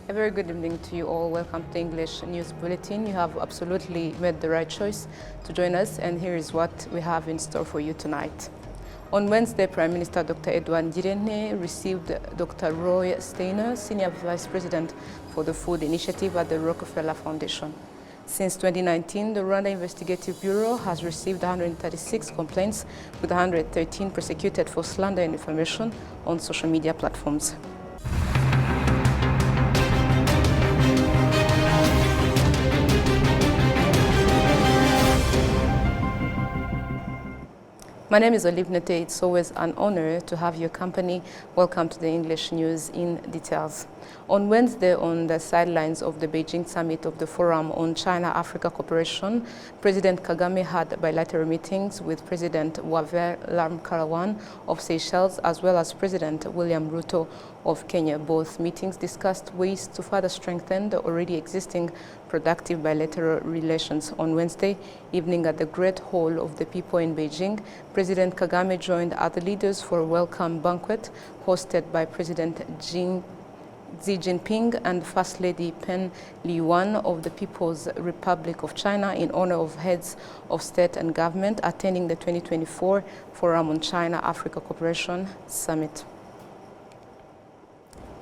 A very good evening to you all. Welcome to the English News Bulletin. You have absolutely made the right choice to join us, and here is what we have in store for you tonight. On Wednesday, Prime Minister Dr. Edouard Ngirente received Dr. Roy Steiner, Senior Vice President for the Food Initiative at the Rockefeller Foundation. Since 2019, the Rwanda Investigative Bureau has received 136 complaints, with 113 prosecuted for slander and defamation on social media platforms. My name is Olive Nete. It's always an honor to have your company. Welcome to the English News in Details. On Wednesday, on the sidelines of the Beijing summit of the Forum on China-Africa Cooperation, President Kagame had bilateral meetings with President Waver Lamkarawan of Seychelles, as well as President William Ruto of Kenya. Both meetings discussed ways to further strengthen the already existing productive bilateral relations. On Wednesday evening at the Great Hall of the People in Beijing, President Kagame joined other leaders for a welcome banquet hosted by President Xi Jinping and First Lady Pen Liyuan of the People's Republic of China in honor of heads of state and government attending the 2024 Forum on China-Africa Cooperation Summit.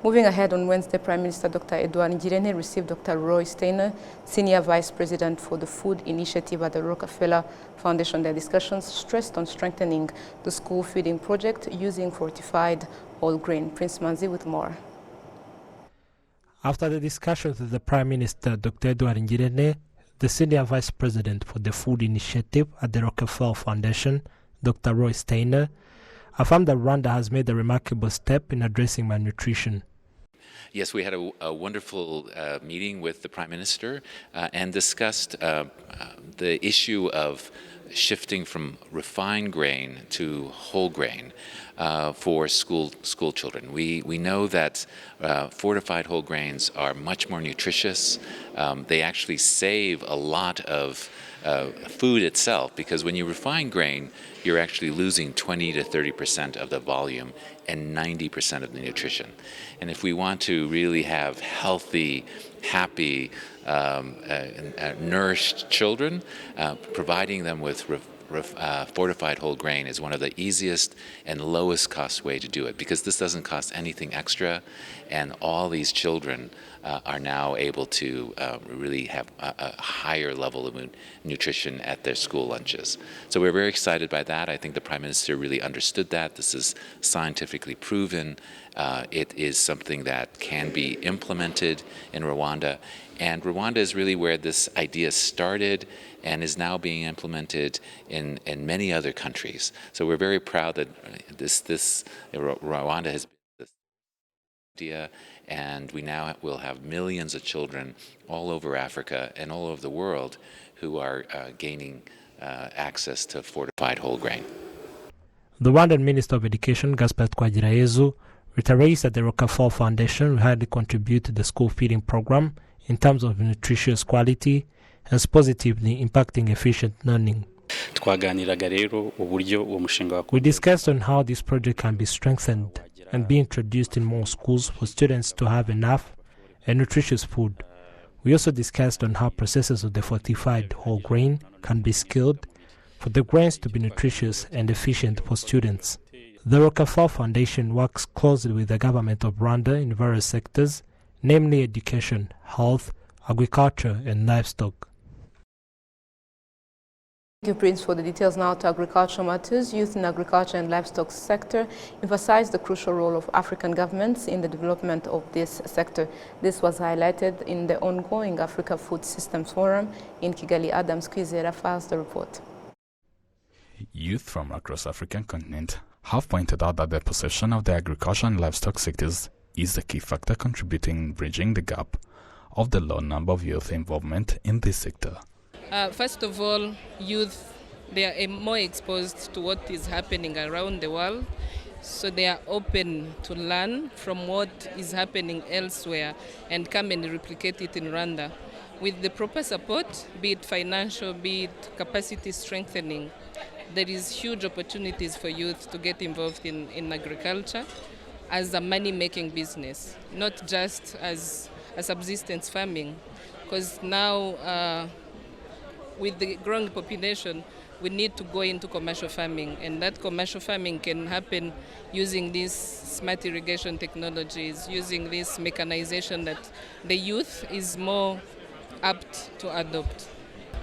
Moving ahead, on Wednesday, Prime Minister Dr. Edouard Ngirente received Dr. Roy Steiner, Senior Vice President for the Food Initiative at the Rockefeller Foundation. Their discussions stressed on strengthening the school feeding project using fortified whole grain. Prince Manzi with more. After the discussions with the Prime Minister Dr. Edouard Ngirente, the Senior Vice President for the Food Initiative at the Rockefeller Foundation, Dr. Roy Steiner, affirmed that Rwanda has made a remarkable step in addressing malnutrition. Yes, we had a wonderful meeting with the Prime Minister and discussed the issue of shifting from refined grain to whole grain for school children. We know that fortified whole grains are much more nutritious. They actually save a lot of food itself, because when you refine grain, you're actually losing 20 to 30% of the volume and 90% of the nutrition. And if we want to really have healthy, happy, nourished children, providing them with fortified whole grain is one of the easiest and lowest cost way to do it, because this doesn't cost anything extra, and all these children are now able to really have a higher level of nutrition at their school lunches. So we're very excited by that. I think the Prime Minister really understood that. This is scientifically proven. It is something that can be implemented in Rwanda. And Rwanda is really where this idea started and is now being implemented in many other countries. So we're very proud that Rwanda has been this idea, and we now will have millions of children all over Africa and all over the world who are gaining access to fortified whole grain. The Rwandan Minister of Education, Gaspard Twagirayezu, reiterates that the Rockefeller Foundation will highly contribute to the school feeding program in terms of nutritious quality and positively impacting efficient learning. We discussed on how this project can be strengthened and be introduced in more schools for students to have enough and nutritious food. We also discussed on how processes of the fortified whole grain can be scaled for the grains to be nutritious and efficient for students. The Rockefeller Foundation works closely with the government of Rwanda in various sectors, namely education, health, agriculture, and livestock. Thank you, Prince, for the details. Now to agricultural matters. Youth in agriculture and livestock sector emphasized the crucial role of African governments in the development of this sector. This was highlighted in the ongoing Africa Food Systems Forum in Kigali. Adams Kwizera files the report. Youth from across the African continent have pointed out that the possession of the agriculture and livestock sectors is the key factor contributing in bridging the gap of the low number of youth involvement in this sector. First of all, youth, they are more exposed to what is happening around the world, so they are open to learn from what is happening elsewhere and come and replicate it in Rwanda. With the proper support, be it financial, be it capacity strengthening, there is huge opportunities for youth to get involved in agriculture as a money-making business, not just as a subsistence farming, because now with the growing population, we need to go into commercial farming, and that commercial farming can happen using these smart irrigation technologies, using this mechanization that the youth is more apt to adopt.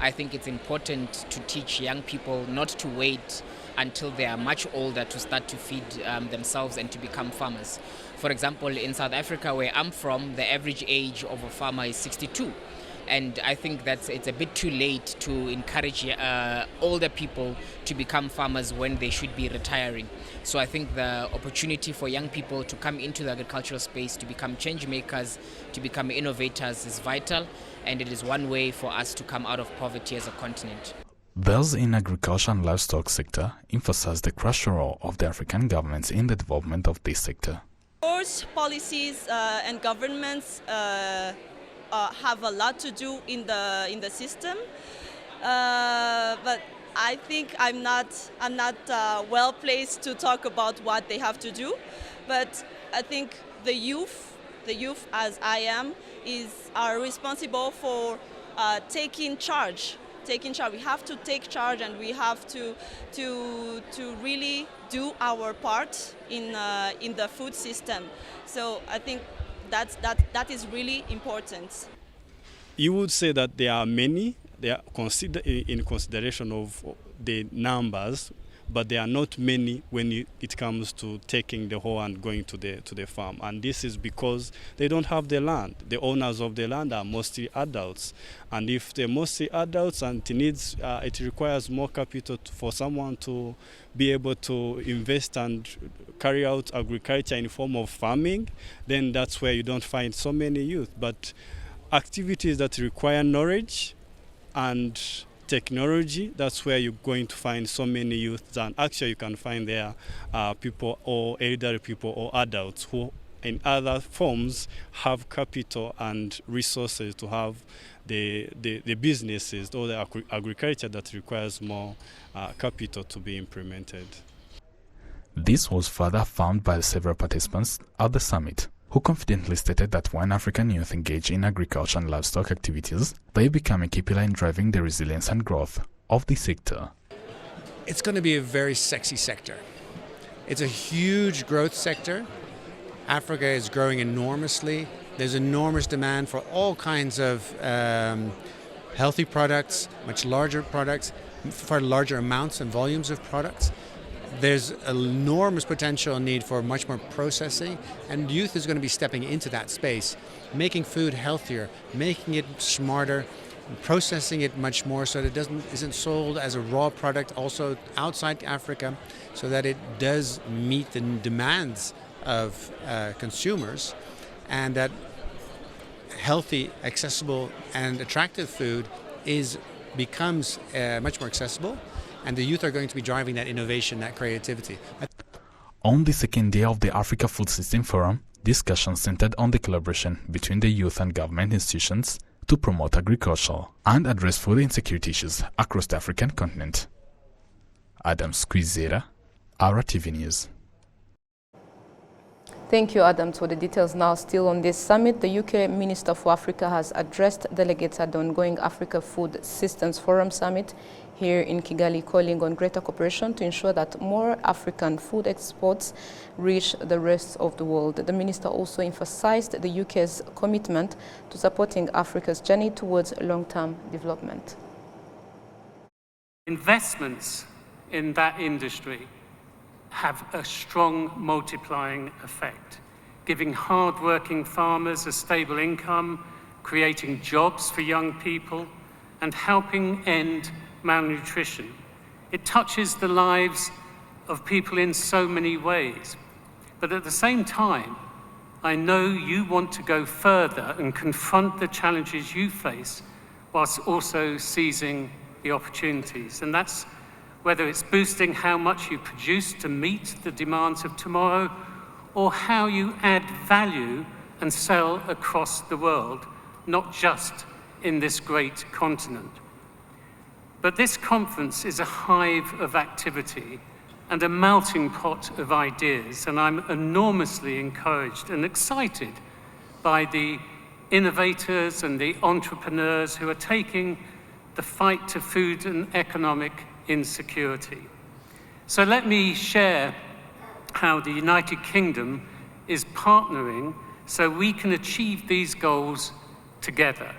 I think it's important to teach young people not to wait until they are much older to start to feed themselves and to become farmers. For example, in South Africa, where I'm from, the average age of a farmer is 62. And I think that it's a bit too late to encourage older people to become farmers when they should be retiring. So I think the opportunity for young people to come into the agricultural space, to become change makers, to become innovators is vital, and it is one way for us to come out of poverty as a continent. Those in agriculture and livestock sector emphasize the crucial role of the African governments in the development of this sector. Of course, policies and governments have a lot to do in the system, but I think I'm not well placed to talk about what they have to do. But I think the youth as I am are responsible for taking charge. We have to take charge, and we have to really do our part in the food system. So I think that is really important. You would say that there are many, they are in consideration of the numbers, but there are not many when it comes to taking the hoe and going to the farm. And this is because they don't have the land. The owners of the land are mostly adults. And if they're mostly adults and it requires more capital for someone to be able to invest and carry out agriculture in form of farming, then that's where you don't find so many youth. But activities that require knowledge and technology, that's where you're going to find so many youth. And actually you can find there people or elderly people or adults who in other forms have capital and resources to have the businesses or the agriculture that requires more capital to be implemented. This was further affirmed by several participants at the summit, who confidently stated that when African youth engage in agriculture and livestock activities, they become a key pillar in driving the resilience and growth of the sector. It's going to be a very sexy sector. It's a huge growth sector. Africa is growing enormously. There's enormous demand for all kinds of healthy products, much larger products, for larger amounts and volumes of products. There's enormous potential need for much more processing, and youth is going to be stepping into that space, making food healthier, making it smarter, processing it much more so that it isn't sold as a raw product also outside Africa, so that it does meet the demands of consumers, and that healthy, accessible and attractive food becomes much more accessible. And the youth are going to be driving that innovation, that creativity. On the second day of the Africa Food System Forum, discussions centered on the collaboration between the youth and government institutions to promote agriculture and address food insecurity issues across the African continent. Adam Squizera, RwandaTV News. Thank you, Adam. For the details now, still on this summit, the UK Minister for Africa has addressed delegates at the ongoing Africa Food Systems Forum Summit here in Kigali, calling on greater cooperation to ensure that more African food exports reach the rest of the world. The minister also emphasized the UK's commitment to supporting Africa's journey towards long-term development. Investments in that industry have a strong multiplying effect, giving hard-working farmers a stable income, creating jobs for young people, and helping end malnutrition. It touches the lives of people in so many ways. But at the same time, I know you want to go further and confront the challenges you face whilst also seizing the opportunities. And that's whether it's boosting how much you produce to meet the demands of tomorrow, or how you add value and sell across the world, not just in this great continent. But this conference is a hive of activity and a melting pot of ideas, and I'm enormously encouraged and excited by the innovators and the entrepreneurs who are taking the fight to food and economic insecurity. So let me share how the United Kingdom is partnering so we can achieve these goals together.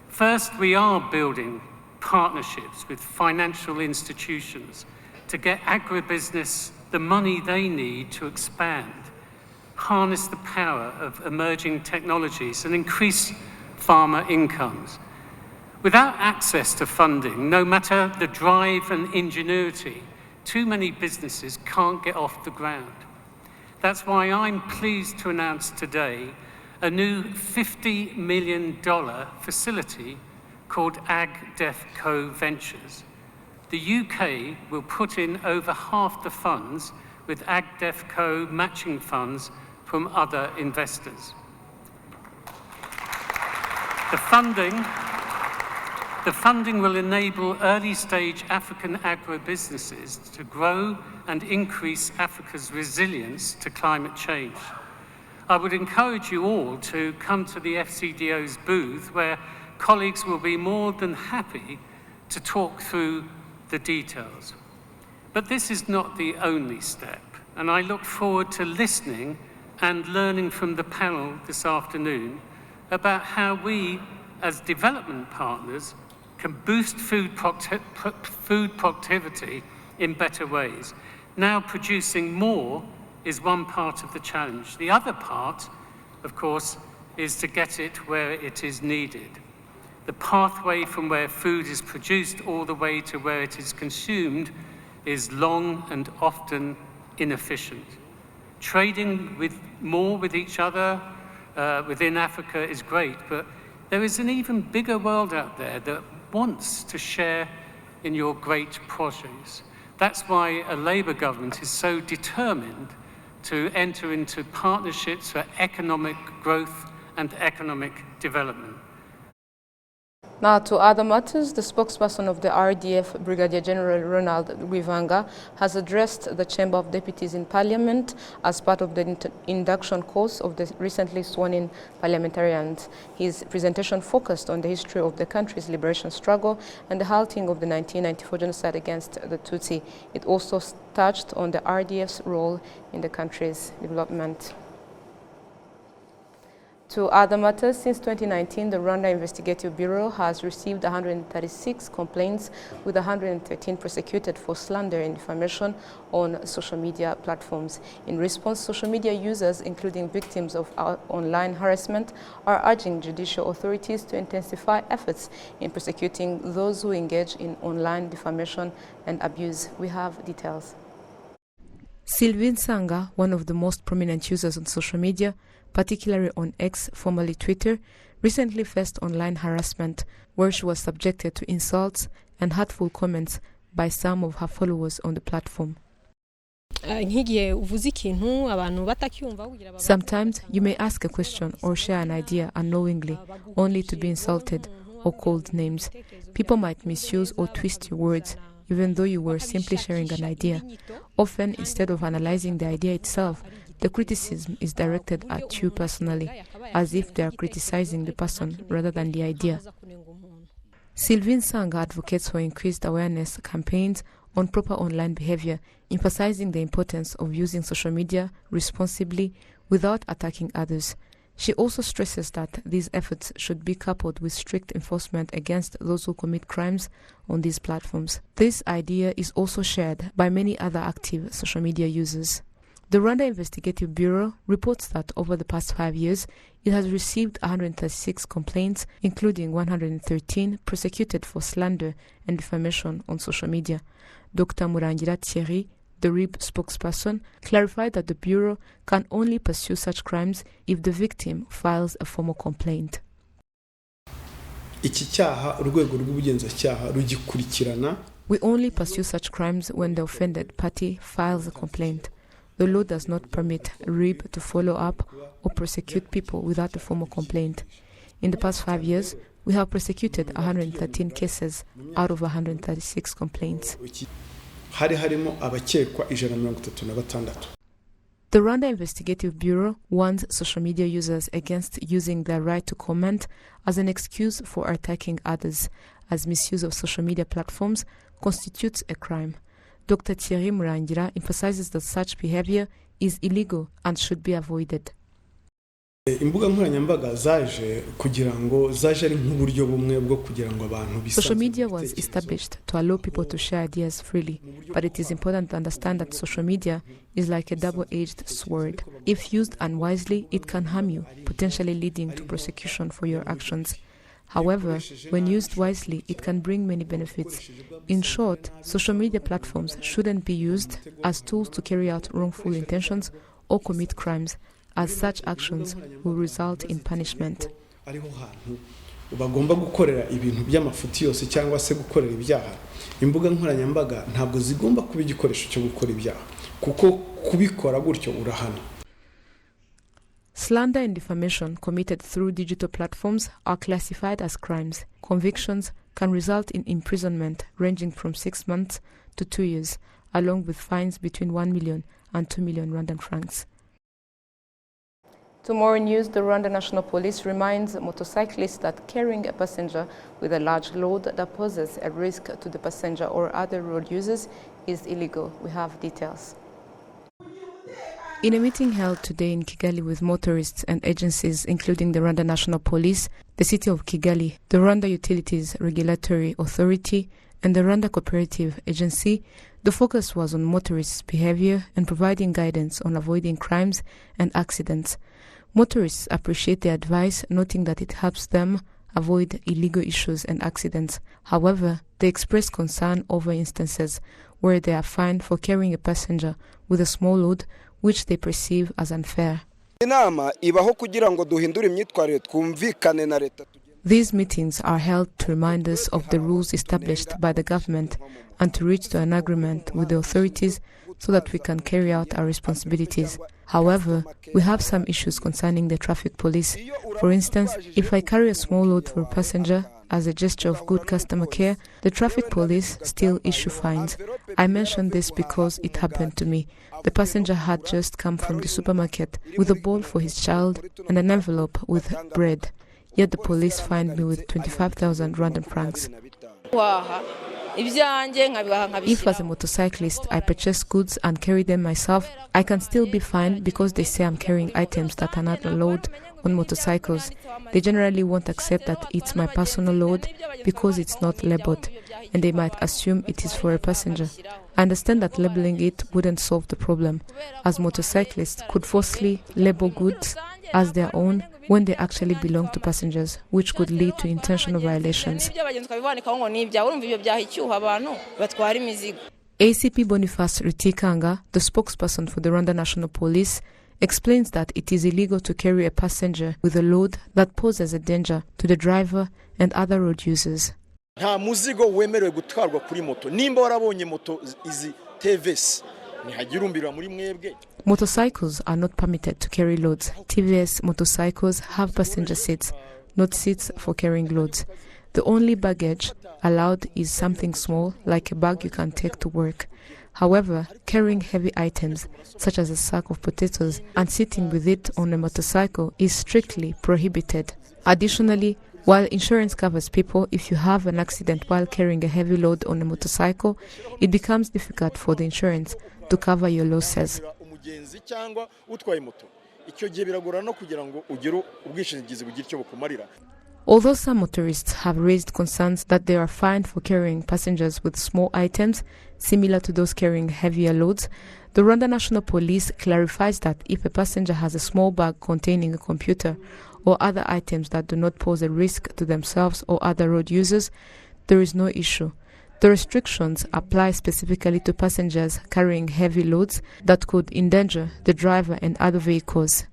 First, we are building partnerships with financial institutions to get agribusiness the money they need to expand, harness the power of emerging technologies and increase farmer incomes. Without access to funding, no matter the drive and ingenuity, too many businesses can't get off the ground. That's why I'm pleased to announce today a new $50 million facility called AgDevCo Ventures. The UK will put in over half the funds with AgDevCo matching funds from other investors. The funding will enable early-stage African agro-businesses to grow and increase Africa's resilience to climate change. I would encourage you all to come to the FCDO's booth, where colleagues will be more than happy to talk through the details. But this is not the only step, and I look forward to listening and learning from the panel this afternoon about how we, as development partners, can boost food productivity in better ways. Now producing more is one part of the challenge. The other part, of course, is to get it where it is needed. The pathway from where food is produced all the way to where it is consumed is long and often inefficient. Trading more with each other within Africa is great, but there is an even bigger world out there that wants to share in your great produce. That's why a Labour government is so determined to enter into partnerships for economic growth and economic development. Now to other matters, the spokesperson of the RDF, Brigadier General Ronald Rwanda, has addressed the Chamber of Deputies in Parliament as part of the induction course of the recently sworn-in parliamentarians. His presentation focused on the history of the country's liberation struggle and the halting of the 1994 genocide against the Tutsi. It also touched on the RDF's role in the country's development. To other matters, since 2019, the Rwanda Investigative Bureau has received 136 complaints, with 113 prosecuted for slander and defamation on social media platforms. In response, social media users, including victims of online harassment, are urging judicial authorities to intensify efforts in prosecuting those who engage in online defamation and abuse. We have details. Sylvie Nsanga, one of the most prominent users on social media, particularly on X, formerly Twitter, recently faced online harassment, where she was subjected to insults and hurtful comments by some of her followers on the platform. Sometimes you may ask a question or share an idea unknowingly, only to be insulted or called names. People might misuse or twist your words, even though you were simply sharing an idea. Often, instead of analyzing the idea itself, the criticism is directed at you personally, as if they are criticizing the person rather than the idea. Sylvie Nsanga advocates for increased awareness campaigns on proper online behavior, emphasizing the importance of using social media responsibly without attacking others. She also stresses that these efforts should be coupled with strict enforcement against those who commit crimes on these platforms. This idea is also shared by many other active social media users. The Rwanda Investigative Bureau reports that over the past 5 years, it has received 136 complaints, including 113 prosecuted for slander and defamation on social media. Dr. Murangira Thierry, the RIB spokesperson, clarified that the Bureau can only pursue such crimes if the victim files a formal complaint. We only pursue such crimes when the offended party files a complaint. The law does not permit RIB to follow up or prosecute people without a formal complaint. In the past 5 years, we have prosecuted 113 cases out of 136 complaints. The Rwanda Investigative Bureau warns social media users against using their right to comment as an excuse for attacking others, as misuse of social media platforms constitutes a crime. Dr. Thierry Murangira emphasizes that such behavior is illegal and should be avoided. Imbuga nkoranyambaga zaje kugira ngo zaje ari nk'uburyo bumwe bwo kugira ngo abantu bisanzure. Social media was established to allow people to share ideas freely, but it is important to understand that social media is like a double-edged sword. If used unwisely, it can harm you, potentially leading to prosecution for your actions. However, when used wisely, it can bring many benefits. In short, social media platforms shouldn't be used as tools to carry out wrongful intentions or commit crimes, as such actions will result in punishment. Bagomba gukorera ibintu by'amafuti yose cyangwa se gukorera ibyaha. Imbuga nkoranyambaga ntabwo zigomba kuba igikoresho cyo gukora ibyaha, kuko kubikora gutyo urahana. Slander and defamation committed through digital platforms are classified as crimes. Convictions can result in imprisonment ranging from 6 months to 2 years, along with fines between 1 million and 2 million Rwandan francs. Tomorrow news, the Rwanda National Police reminds motorcyclists that carrying a passenger with a large load that poses a risk to the passenger or other road users is illegal. We have details. In a meeting held today in Kigali with motorists and agencies including the Rwanda National Police, the City of Kigali, the Rwanda Utilities Regulatory Authority and the Rwanda Cooperative Agency, the focus was on motorists' behavior and providing guidance on avoiding crimes and accidents. Motorists appreciate the advice, noting that it helps them avoid illegal issues and accidents. However, they express concern over instances where they are fined for carrying a passenger with a small load, which they perceive as unfair. These meetings are held to remind us of the rules established by the government and to reach to an agreement with the authorities so that we can carry out our responsibilities. However, we have some issues concerning the traffic police. For instance, if I carry a small load for a passenger as a gesture of good customer care, the traffic police still issue fines. I mention this because it happened to me. The passenger had just come from the supermarket with a bowl for his child and an envelope with bread. Yet the police fined me with 25,000 Rwandan francs. If as a motorcyclist I purchase goods and carry them myself, I can still be fined because they say I'm carrying items that are not allowed on motorcycles. They generally won't accept that it's my personal load because it's not labeled, and they might assume it is for a passenger. I understand that labeling it wouldn't solve the problem, as motorcyclists could falsely label goods as their own when they actually belong to passengers, which could lead to intentional violations. ACP Boniface Rutikanga, the spokesperson for the Rwanda National Police, explains that it is illegal to carry a passenger with a load that poses a danger to the driver and other road users. Motorcycles are not permitted to carry loads. TVS motorcycles have passenger seats, not seats for carrying loads. The only baggage allowed is something small, like a bag you can take to work. However, carrying heavy items, such as a sack of potatoes, and sitting with it on a motorcycle is strictly prohibited. Additionally, while insurance covers people if you have an accident while carrying a heavy load on a motorcycle, it becomes difficult for the insurance to cover your losses. Although some motorists have raised concerns that they are fined for carrying passengers with small items, similar to those carrying heavier loads, the Rwanda National Police clarifies that if a passenger has a small bag containing a computer or other items that do not pose a risk to themselves or other road users, there is no issue. The restrictions apply specifically to passengers carrying heavy loads that could endanger the driver and other vehicles.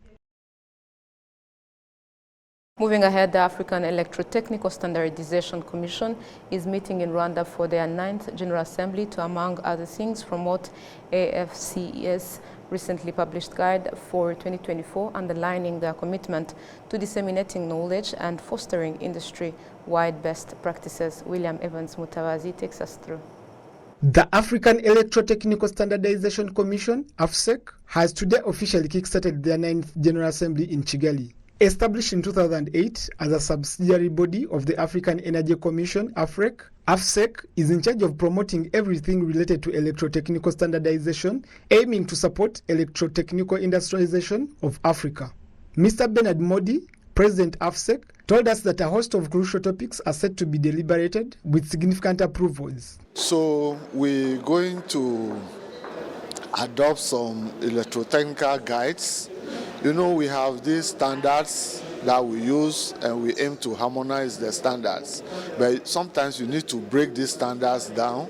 Moving ahead, the African Electrotechnical Standardization Commission is meeting in Rwanda for their 9th General Assembly to, among other things, promote AFCES recently published guide for 2024, underlining their commitment to disseminating knowledge and fostering industry-wide best practices. William Evans Mutawazi takes us through. The African Electrotechnical Standardization Commission, AFSEC, has today officially kickstarted their 9th General Assembly in Kigali. Established in 2008 as a subsidiary body of the African Energy Commission, AFREC, AFSEC is in charge of promoting everything related to electrotechnical standardization, aiming to support electrotechnical industrialization of Africa. Mr. Bernard Modi, President AFSEC, told us that a host of crucial topics are set to be deliberated with significant approvals. So we're going to adopt some electrotechnical guides. You know, we have these standards that we use and we aim to harmonize the standards. But sometimes you need to break these standards down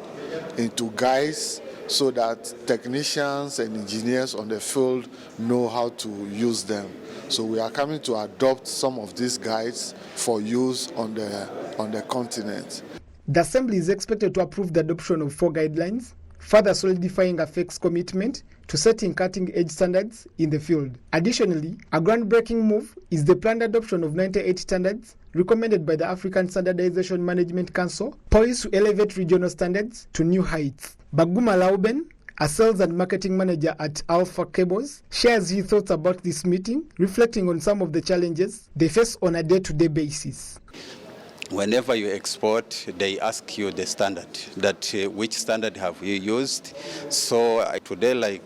into guides so that technicians and engineers on the field know how to use them. So we are coming to adopt some of these guides for use on the continent. The Assembly is expected to approve the adoption of 4 guidelines, further solidifying AFSEC's commitment to setting cutting-edge standards in the field. Additionally, a groundbreaking move is the planned adoption of 98 standards recommended by the African Standardization Management Council, poised to elevate regional standards to new heights. Baguma Lauben, a sales and marketing manager at Alpha Cables, shares his thoughts about this meeting, reflecting on some of the challenges they face on a day-to-day basis. Whenever you export, they ask you the standard, that which standard have you used. So today,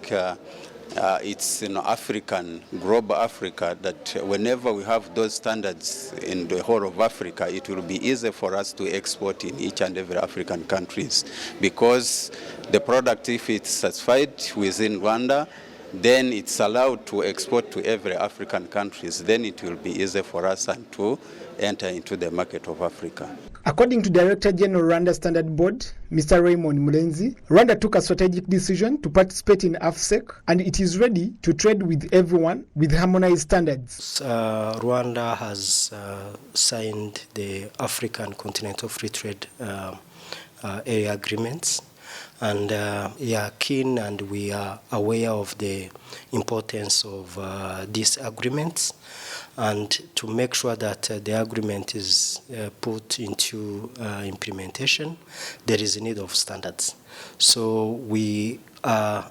it's African, global Africa, that whenever we have those standards in the whole of Africa, it will be easy for us to export in each and every African countries, because the product, if it's certified within Rwanda, then it's allowed to export to every African countries. Then it will be easy for us and to enter into the market of Africa. According to Director General Rwanda Standard Board, Mr. Raymond Mulenzi, Rwanda took a strategic decision to participate in AFSEC, and it is ready to trade with everyone with harmonized standards. Rwanda has signed the African Continental Free Trade Area Agreements, and we are keen and we are aware of the importance of these agreements, and to make sure that the agreement is put into implementation, there is a need of standards. So we are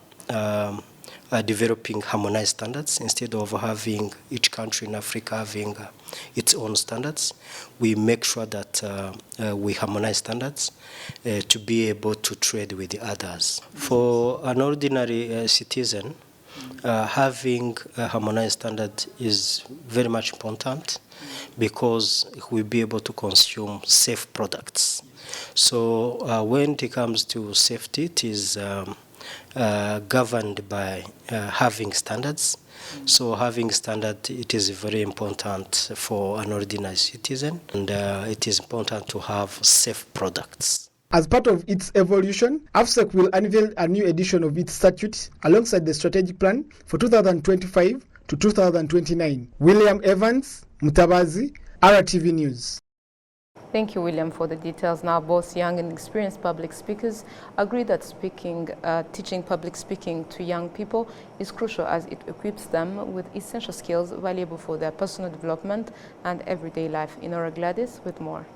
developing harmonized standards instead of having each country in Africa having its own standards. We make sure that we harmonize standards to be able to trade with the others. For an ordinary citizen, having a harmonized standard is very much important, because we'll be able to consume safe products. So when it comes to safety, it is governed by having standards. So having standard, it is very important for an ordinary citizen, and it is important to have safe products. As part of its evolution, AFSEC will unveil a new edition of its statute alongside the strategic plan for 2025 to 2029. William Evans, Mutabazi, RwandaTV News. Thank you, William, for the details. Now, both young and experienced public speakers agree that teaching public speaking to young people is crucial, as it equips them with essential skills valuable for their personal development and everyday life. Inora Gladys with more.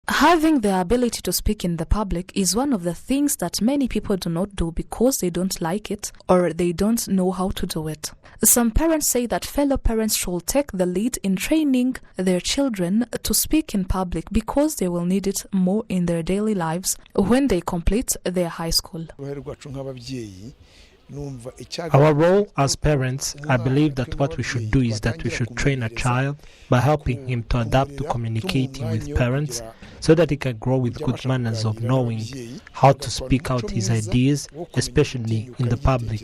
Having the ability to speak in the public is one of the things that many people do not do because they don't like it or they don't know how to do it. Some parents say that fellow parents should take the lead in training their children to speak in public because they will need it more in their daily lives when they complete their high school. Our role as parents, I believe that what we should do is that we should train a child by helping him to adapt to communicating with parents so that he can grow with good manners of knowing how to speak out his ideas, especially in the public.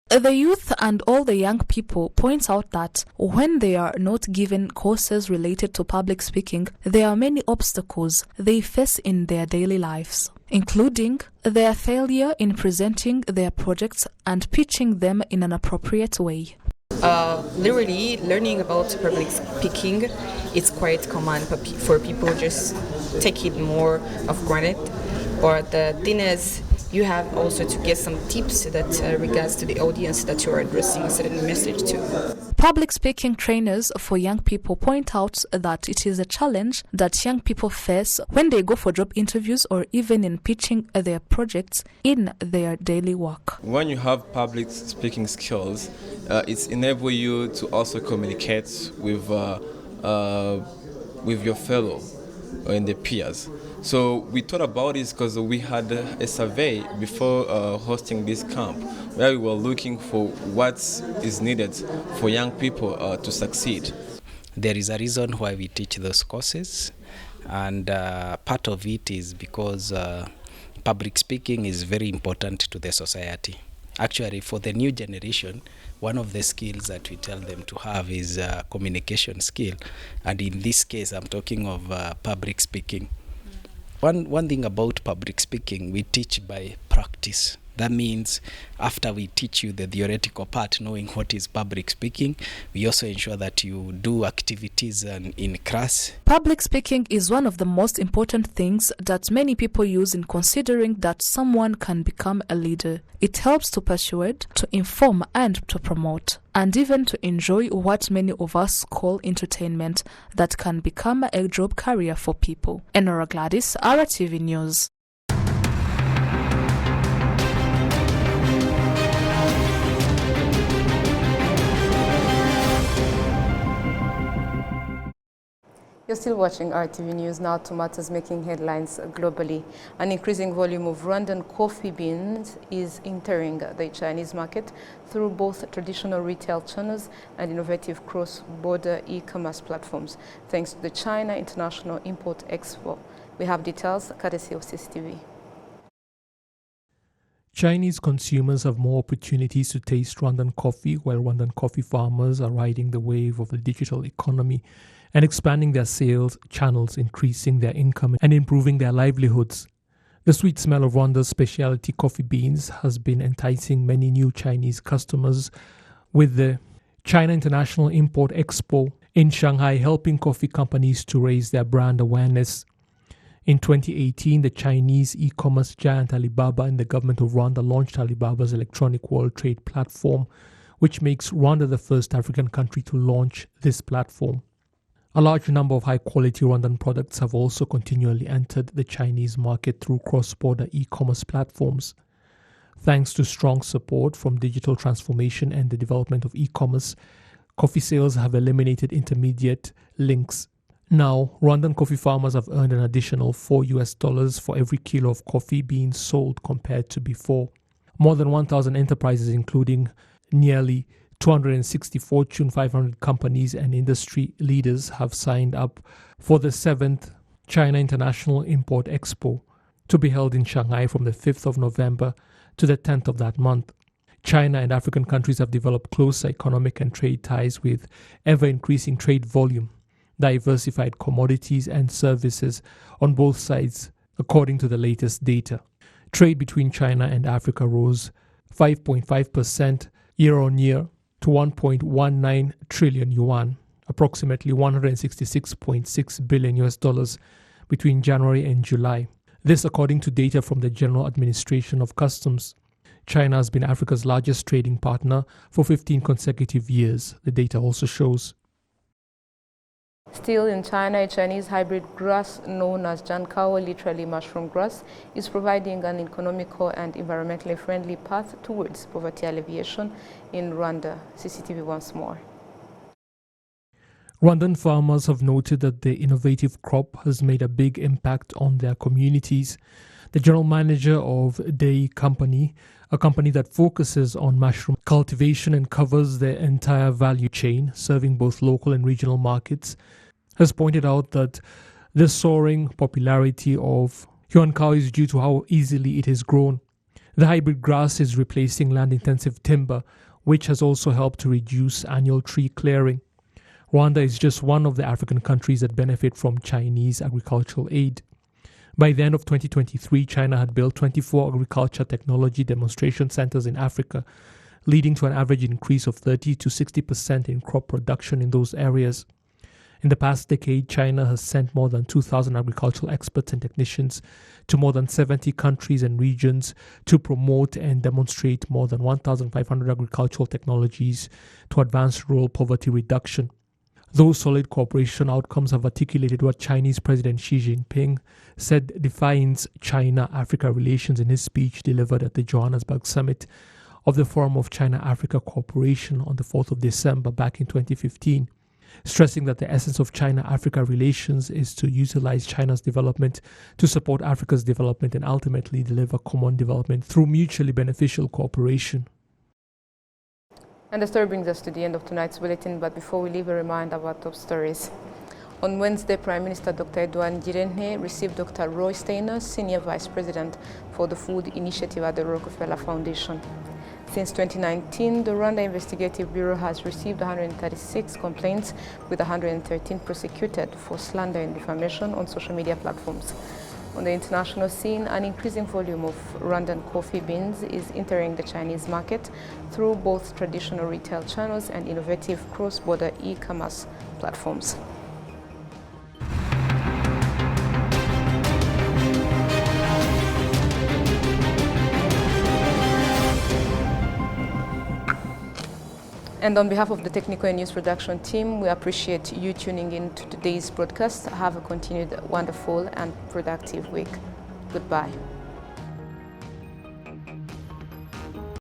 The youth and all the young people point out that when they are not given courses related to public speaking, there are many obstacles they face in their daily lives, including their failure in presenting their projects and pitching them in an appropriate way. Literally, learning about public speaking is quite common for people just take it more of granted. But the thing is, you have also to get some tips that regards to the audience that you are addressing a certain message to. Public speaking trainers for young people point out that it is a challenge that young people face when they go for job interviews or even in pitching their projects in their daily work. When you have public speaking skills, it enables you to also communicate with your fellow and the peers. So we thought about this because we had a survey before hosting this camp where we were looking for what is needed for young people to succeed. There is a reason why we teach those courses, and part of it is because public speaking is very important to the society. Actually, for the new generation, one of the skills that we tell them to have is communication skill, and in this case I'm talking of public speaking. One thing about public speaking, we teach by practice. That means after we teach you the theoretical part, knowing what is public speaking, we also ensure that you do activities in class. Public speaking is one of the most important things that many people use in considering that someone can become a leader. It helps to persuade, to inform, and to promote, and even to enjoy what many of us call entertainment that can become a job career for people. Enora Gladys, RwandaTV News. You're still watching RwandaTV News. Now to matters making headlines globally. An increasing volume of Rwandan coffee beans is entering the Chinese market through both traditional retail channels and innovative cross-border e-commerce platforms, thanks to the China International Import Expo. We have details courtesy of CCTV. Chinese consumers have more opportunities to taste Rwandan coffee, while Rwandan coffee farmers are riding the wave of the digital economy and expanding their sales channels, increasing their income and improving their livelihoods. The sweet smell of Rwanda's specialty coffee beans has been enticing many new Chinese customers, with the China International Import Expo in Shanghai helping coffee companies to raise their brand awareness. In 2018, the Chinese e-commerce giant Alibaba and the government of Rwanda launched Alibaba's electronic world trade platform, which makes Rwanda the first African country to launch this platform. A large number of high-quality Rwandan products have also continually entered the Chinese market through cross-border e-commerce platforms. Thanks to strong support from digital transformation and the development of e-commerce, coffee sales have eliminated intermediate links. Now, Rwandan coffee farmers have earned an additional $4 for every kilo of coffee beans sold compared to before. More than 1,000 enterprises, including nearly 260 Fortune 500 companies and industry leaders, have signed up for the 7th China International Import Expo, to be held in Shanghai from the 5th of November to the 10th of that month. China and African countries have developed closer economic and trade ties with ever-increasing trade volume, diversified commodities and services on both sides, according to the latest data. Trade between China and Africa rose 5.5% year-on-year to 1.19 trillion yuan, approximately $166.6 billion between January and July. This according to data from the General Administration of Customs. China has been Africa's largest trading partner for 15 consecutive years, the data also shows. Still in China, a Chinese hybrid grass known as Jiankao, literally mushroom grass, is providing an economical and environmentally friendly path towards poverty alleviation in Rwanda. CCTV once more. Rwandan farmers have noted that the innovative crop has made a big impact on their communities. The general manager of Day Company, a company that focuses on mushroom cultivation and covers the entire value chain, serving both local and regional markets, has pointed out that the soaring popularity of Jiankao is due to how easily it is grown. The hybrid grass is replacing land-intensive timber, which has also helped to reduce annual tree clearing. Rwanda is just one of the African countries that benefit from Chinese agricultural aid. By the end of 2023, China had built 24 agriculture technology demonstration centers in Africa, leading to an average increase of 30 to 60% in crop production in those areas. In the past decade, China has sent more than 2,000 agricultural experts and technicians to more than 70 countries and regions to promote and demonstrate more than 1,500 agricultural technologies to advance rural poverty reduction. Those solid cooperation outcomes have articulated what Chinese President Xi Jinping said defines China-Africa relations in his speech delivered at the Johannesburg summit of the Forum of China-Africa Cooperation on the 4th of December back in 2015. Stressing that the essence of China-Africa relations is to utilize China's development to support Africa's development and ultimately deliver common development through mutually beneficial cooperation. And the story brings us to the end of tonight's bulletin, but before we leave, a reminder of our top stories. On Wednesday, Prime Minister Dr. Edouard Ngirente received Dr. Roy Steiner, Senior Vice President for the Food Initiative at the Rockefeller Foundation. Since 2019, the Rwanda Investigative Bureau has received 136 complaints, with 113 prosecuted for slander and defamation on social media platforms. On the international scene, an increasing volume of Rwandan coffee beans is entering the Chinese market through both traditional retail channels and innovative cross-border e-commerce platforms. And on behalf of the technical and news production team, we appreciate you tuning in to today's broadcast. Have a continued wonderful and productive week. Goodbye.